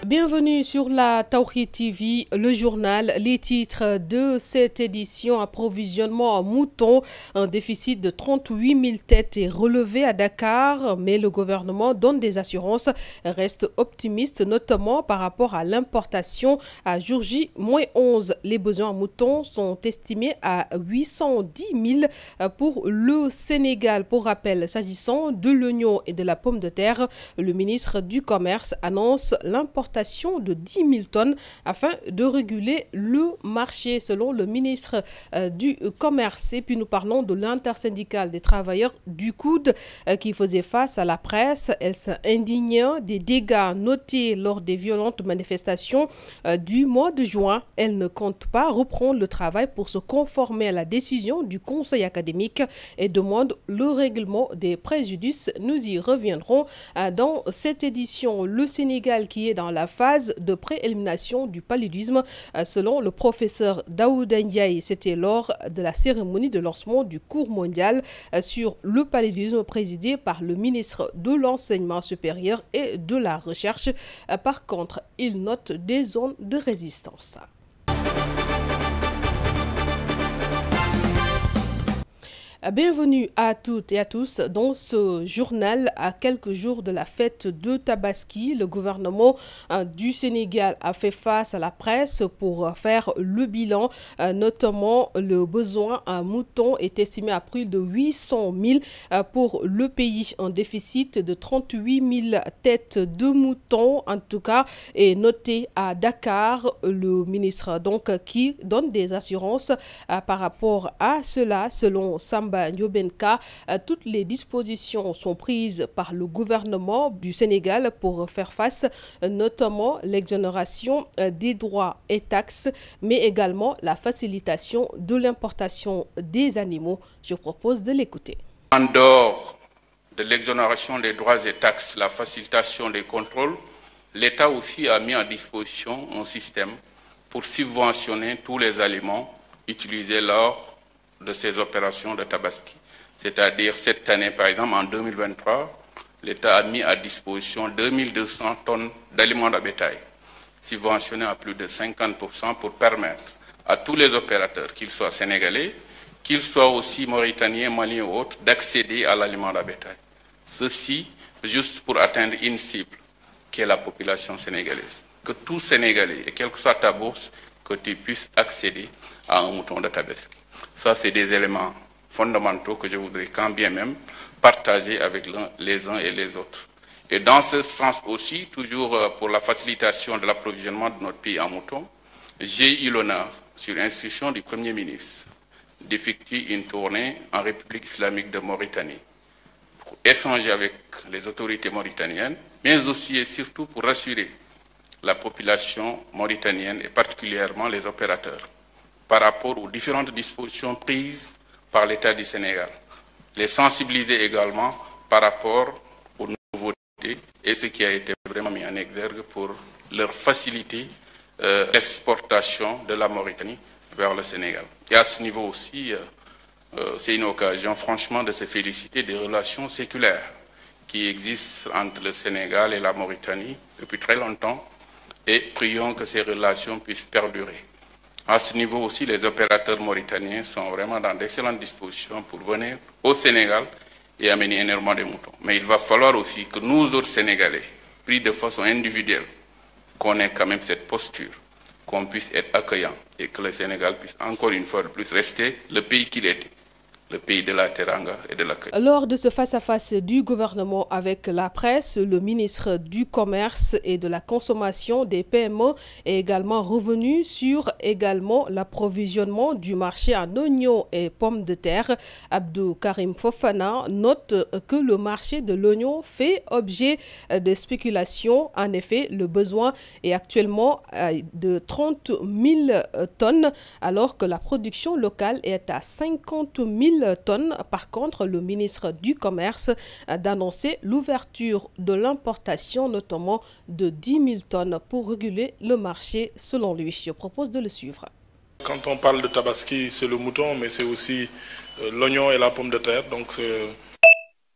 Bienvenue sur la Tawhid TV, le journal. Les titres de cette édition: approvisionnement en moutons, un déficit de 38 000 têtes est relevé à Dakar, mais le gouvernement donne des assurances, reste optimiste, notamment par rapport à l'importation à jour J-11. Les besoins en moutons sont estimés à 810 000 pour le Sénégal. Pour rappel, s'agissant de l'oignon et de la pomme de terre, le ministre du Commerce annonce l'importation de 10 000 tonnes afin de réguler le marché, selon le ministre du Commerce. Et puis nous parlons de l'intersyndicale des travailleurs du coude qui faisait face à la presse. Elle s'indigne des dégâts notés lors des violentes manifestations du mois de juin. Elle ne compte pas reprendre le travail pour se conformer à la décision du conseil académique et demande le règlement des préjudices. Nous y reviendrons dans cette édition. Le Sénégal qui est dans la phase de préélimination du paludisme, selon le professeur Daouda Ndiaye. C'était lors de la cérémonie de lancement du cours mondial sur le paludisme présidé par le ministre de l'Enseignement supérieur et de la Recherche. Par contre, il note des zones de résistance. Bienvenue à toutes et à tous dans ce journal. À quelques jours de la fête de Tabaski, le gouvernement du Sénégal a fait face à la presse pour faire le bilan. Notamment, le besoin en moutons est estimé à plus de 800 000 pour le pays. Un déficit de 38 000 têtes de moutons, en tout cas, est noté à Dakar. Le ministre qui donne des assurances par rapport à cela, selon Samba Nyobenka. Toutes les dispositions sont prises par le gouvernement du Sénégal pour faire face, notamment l'exonération des droits et taxes, mais également la facilitation de l'importation des animaux. Je propose de l'écouter. En dehors de l'exonération des droits et taxes, la facilitation des contrôles, l'État aussi a mis à disposition un système pour subventionner tous les aliments utilisés lors de ces opérations de Tabaski. C'est-à-dire cette année, par exemple, en 2023, l'État a mis à disposition 2200 tonnes d'aliments de bétail, subventionnés à plus de 50% pour permettre à tous les opérateurs, qu'ils soient sénégalais, qu'ils soient aussi mauritaniens, maliens ou autres, d'accéder à l'aliment de bétail. Ceci juste pour atteindre une cible, qui est la population sénégalaise. Que tout Sénégalais, et quelle que soit ta bourse, que tu puisses accéder à un mouton de Tabaski. Ça, c'est des éléments fondamentaux que je voudrais quand bien même partager avec les uns et les autres. Et dans ce sens aussi, toujours pour la facilitation de l'approvisionnement de notre pays en moutons, j'ai eu l'honneur, sur instruction du Premier ministre, d'effectuer une tournée en République islamique de Mauritanie pour échanger avec les autorités mauritaniennes, mais aussi et surtout pour rassurer la population mauritanienne et particulièrement les opérateurs par rapport aux différentes dispositions prises par l'État du Sénégal. Les sensibiliser également par rapport aux nouveautés et ce qui a été vraiment mis en exergue pour leur faciliter l'exportation de la Mauritanie vers le Sénégal. Et à ce niveau aussi, c'est une occasion franchement de se féliciter des relations séculaires qui existent entre le Sénégal et la Mauritanie depuis très longtemps et prions que ces relations puissent perdurer. À ce niveau aussi, les opérateurs mauritaniens sont vraiment dans d'excellentes dispositions pour venir au Sénégal et amener énormément de moutons. Mais il va falloir aussi que nous autres Sénégalais, pris de façon individuelle, qu'on ait quand même cette posture, qu'on puisse être accueillant et que le Sénégal puisse encore une fois de plus rester le pays qu'il était. Le pays de la teranga et de l'accueil. Lors de ce face-à-face du gouvernement avec la presse, le ministre du Commerce et de la Consommation des PME est également revenu sur l'approvisionnement du marché en oignons et pommes de terre. Abdou Karim Fofana note que le marché de l'oignon fait objet de spéculation. En effet, le besoin est actuellement de 30 000 tonnes alors que la production locale est à 50 000 tonnes. Par contre, le ministre du Commerce a annoncé l'ouverture de l'importation, notamment de 10 000 tonnes pour réguler le marché, selon lui. Je propose de le suivre. Quand on parle de Tabaski, c'est le mouton, mais c'est aussi l'oignon et la pomme de terre. Donc,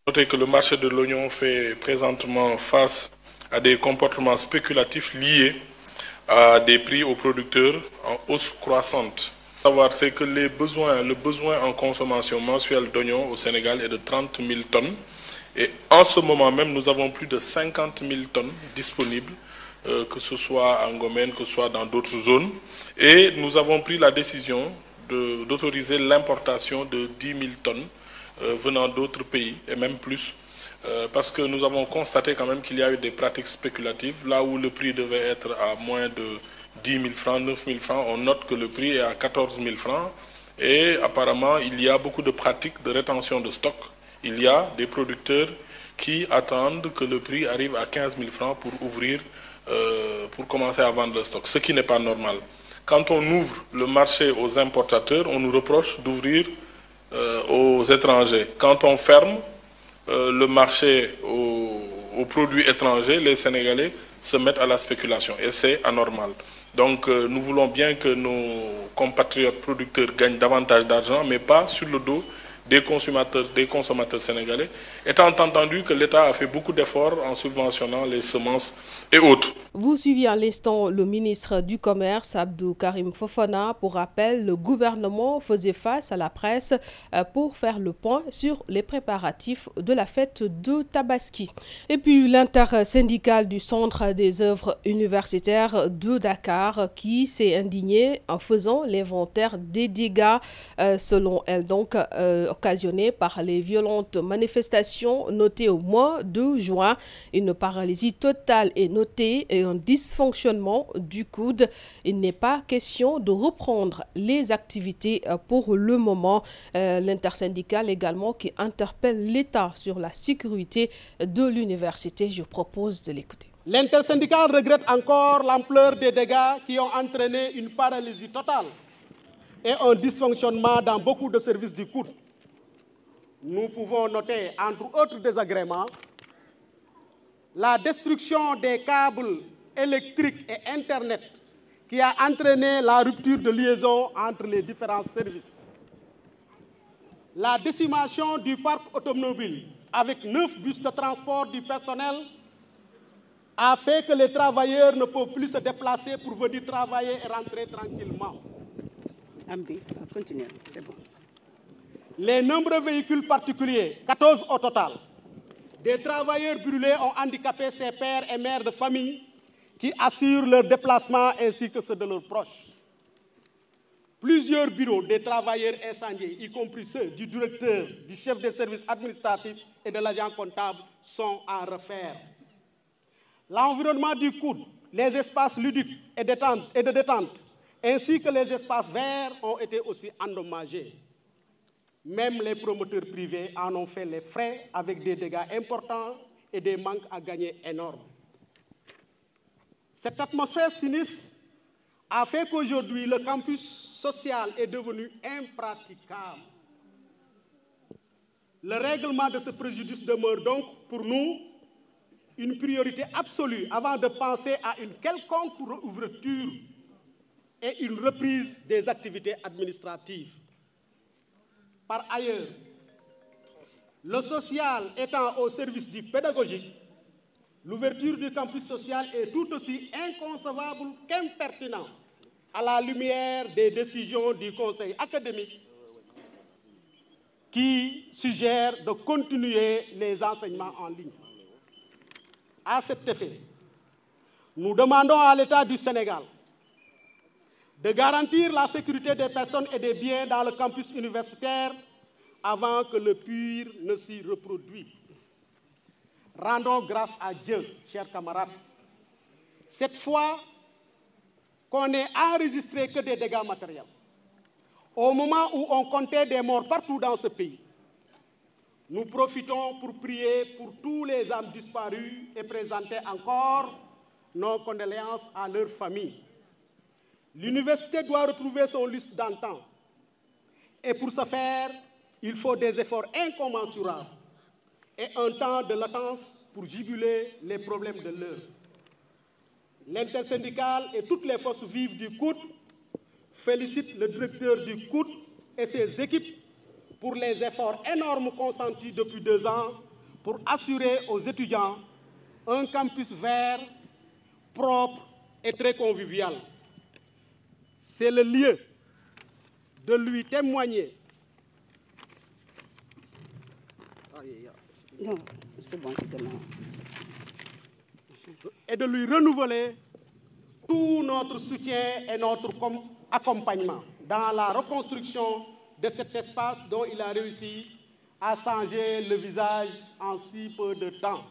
notez que le marché de l'oignon fait présentement face à des comportements spéculatifs liés à des prix aux producteurs en hausse croissante. Savoir, c'est que le besoin en consommation mensuelle d'oignons au Sénégal est de 30 000 tonnes. Et en ce moment même, nous avons plus de 50 000 tonnes disponibles, que ce soit en Ngomène, que ce soit dans d'autres zones. Et nous avons pris la décision d'autoriser l'importation de 10 000 tonnes venant d'autres pays, et même plus, parce que nous avons constaté quand même qu'il y a eu des pratiques spéculatives. Là où le prix devait être à moins de 10 000 francs, 9 000 francs, on note que le prix est à 14 000 francs. Et apparemment, il y a beaucoup de pratiques de rétention de stock. Il y a des producteurs qui attendent que le prix arrive à 15 000 francs pour ouvrir, pour commencer à vendre le stock, ce qui n'est pas normal. Quand on ouvre le marché aux importateurs, on nous reproche d'ouvrir aux étrangers. Quand on ferme le marché aux produits étrangers, les Sénégalais se mettent à la spéculation et c'est anormal. Donc nous voulons bien que nos compatriotes producteurs gagnent davantage d'argent, mais pas sur le dos des consommateurs sénégalais, étant entendu que l'État a fait beaucoup d'efforts en subventionnant les semences et autres. Vous suiviez à l'instant le ministre du Commerce, Abdou Karim Fofana. Pour rappel, le gouvernement faisait face à la presse pour faire le point sur les préparatifs de la fête de Tabaski. Et puis l'intersyndicale du Centre des œuvres universitaires de Dakar qui s'est indignée en faisant l'inventaire des dégâts, selon elle donc, occasionnés par les violentes manifestations notées au mois de juin. Une paralysie totale est notée et un dysfonctionnement du coude. Il n'est pas question de reprendre les activités pour le moment. L'intersyndicale également qui interpelle l'État sur la sécurité de l'université. Je propose de l'écouter. L'intersyndicale regrette encore l'ampleur des dégâts qui ont entraîné une paralysie totale et un dysfonctionnement dans beaucoup de services du coude. Nous pouvons noter, entre autres désagréments, la destruction des câbles électriques et Internet qui a entraîné la rupture de liaison entre les différents services. La décimation du parc automobile avec 9 bus de transport du personnel a fait que les travailleurs ne peuvent plus se déplacer pour venir travailler et rentrer tranquillement. Continue, c'est bon. Les nombreux véhicules particuliers, 14 au total, des travailleurs brûlés ont handicapé ces pères et mères de famille qui assurent leur déplacement ainsi que ceux de leurs proches. Plusieurs bureaux des travailleurs incendiés, y compris ceux du directeur, du chef des services administratifs et de l'agent comptable, sont à refaire. L'environnement du coude, les espaces ludiques et de détente, ainsi que les espaces verts ont été aussi endommagés. Même les promoteurs privés en ont fait les frais avec des dégâts importants et des manques à gagner énormes. Cette atmosphère sinistre a fait qu'aujourd'hui, le campus social est devenu impraticable. Le règlement de ce préjudice demeure donc pour nous une priorité absolue avant de penser à une quelconque ouverture et une reprise des activités administratives. Par ailleurs, le social étant au service du pédagogique, l'ouverture du campus social est tout aussi inconcevable qu'impertinente à la lumière des décisions du conseil académique qui suggère de continuer les enseignements en ligne. À cet effet, nous demandons à l'État du Sénégal de garantir la sécurité des personnes et des biens dans le campus universitaire avant que le pire ne s'y reproduise. Rendons grâce à Dieu, chers camarades. Cette fois qu'on n'ait enregistré que des dégâts matériels, au moment où on comptait des morts partout dans ce pays, nous profitons pour prier pour tous les âmes disparues et présenter encore nos condoléances à leurs familles. L'université doit retrouver son lustre d'antan. Et pour ce faire, il faut des efforts incommensurables et un temps de latence pour juguler les problèmes de l'heure. L'intersyndicale et toutes les forces vives du COUD félicitent le directeur du COUD et ses équipes pour les efforts énormes consentis depuis 2 ans pour assurer aux étudiants un campus vert, propre et très convivial. C'est le lieu de lui témoigner. Non, c'est bon, c'est tellement. Et de lui renouveler tout notre soutien et notre accompagnement dans la reconstruction de cet espace dont il a réussi à changer le visage en si peu de temps.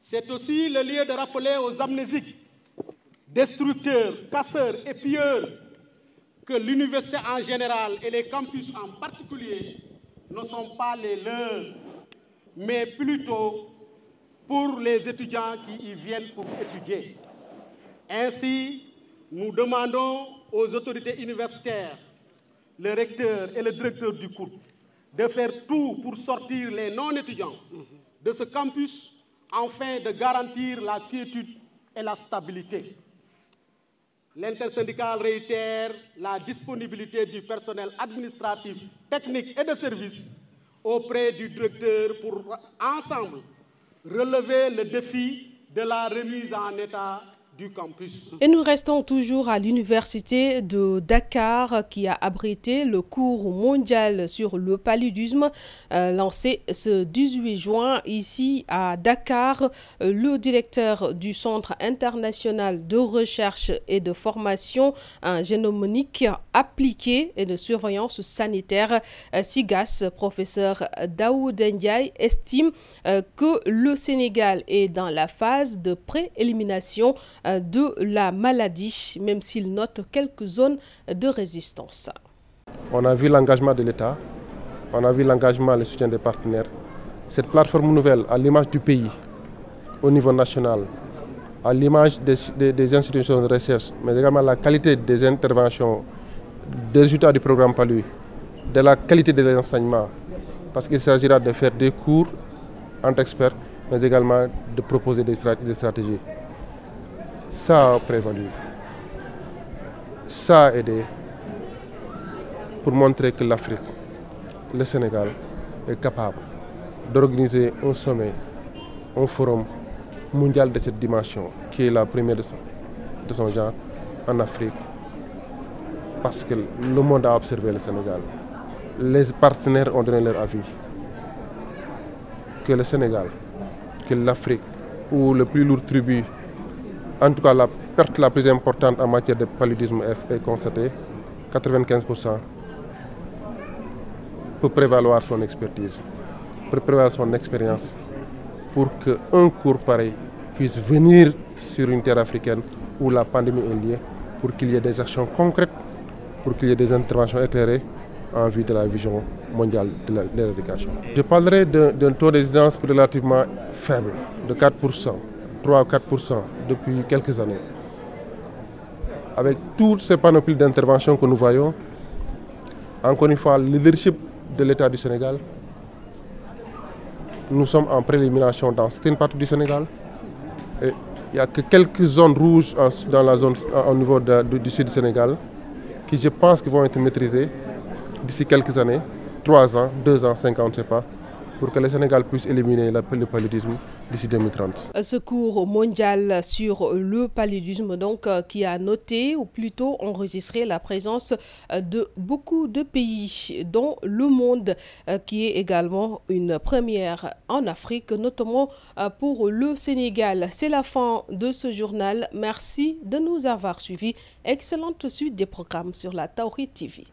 C'est aussi le lieu de rappeler aux amnésiques, destructeurs, casseurs et pilleurs que l'université en général et les campus en particulier ne sont pas les leurs, mais plutôt pour les étudiants qui y viennent pour étudier. Ainsi, nous demandons aux autorités universitaires, le recteur et le directeur du cours, de faire tout pour sortir les non-étudiants de ce campus afin de garantir la quiétude et la stabilité. L'intersyndicale réitère la disponibilité du personnel administratif, technique et de service auprès du directeur pour ensemble relever le défi de la remise en état du campus. Et nous restons toujours à l'université de Dakar qui a abrité le cours mondial sur le paludisme lancé ce 18 juin ici à Dakar. Le directeur du Centre international de recherche et de formation en génomique appliquée et de surveillance sanitaire, SIGAS, professeur Daoud Ndiaye, estime que le Sénégal est dans la phase de pré-élimination de la maladie, même s'il note quelques zones de résistance. On a vu l'engagement de l'État, on a vu l'engagement et le soutien des partenaires. Cette plateforme nouvelle, à l'image du pays, au niveau national, à l'image des institutions de recherche, mais également la qualité des interventions, des résultats du programme PALU, de la qualité de l'enseignement, parce qu'il s'agira de faire des cours entre experts, mais également de proposer des stratégies. Ça a prévalu, ça a aidé pour montrer que l'Afrique, le Sénégal, est capable d'organiser un sommet, un forum mondial de cette dimension, qui est la première de son genre en Afrique, parce que le monde a observé le Sénégal. Les partenaires ont donné leur avis que le Sénégal, que l'Afrique, ou le plus lourd tribut, en tout cas la perte la plus importante en matière de paludisme est constatée, 95%, peut prévaloir son expertise, peut prévaloir son expérience pour qu'un cours pareil puisse venir sur une terre africaine où la pandémie est liée, pour qu'il y ait des actions concrètes, pour qu'il y ait des interventions éclairées en vue de la vision mondiale de l'éradication. Je parlerai d'un taux de résidence relativement faible, de 4%. 3 ou 4% depuis quelques années. Avec toutes ces panoplies d'intervention que nous voyons, encore une fois, le leadership de l'État du Sénégal, nous sommes en préélimination dans certaines parties du Sénégal. Et il n'y a que quelques zones rouges dans la zone au niveau du sud du Sénégal qui, je pense, vont être maîtrisées d'ici quelques années, 3 ans, 2 ans, 5 ans, on ne sait pas, pour que le Sénégal puisse éliminer le paludisme d'ici 2030. Ce cours mondial sur le paludisme donc qui a noté ou plutôt enregistré la présence de beaucoup de pays dont le monde qui est également une première en Afrique, notamment pour le Sénégal. C'est la fin de ce journal. Merci de nous avoir suivis. Excellente suite des programmes sur la Tawhid TV.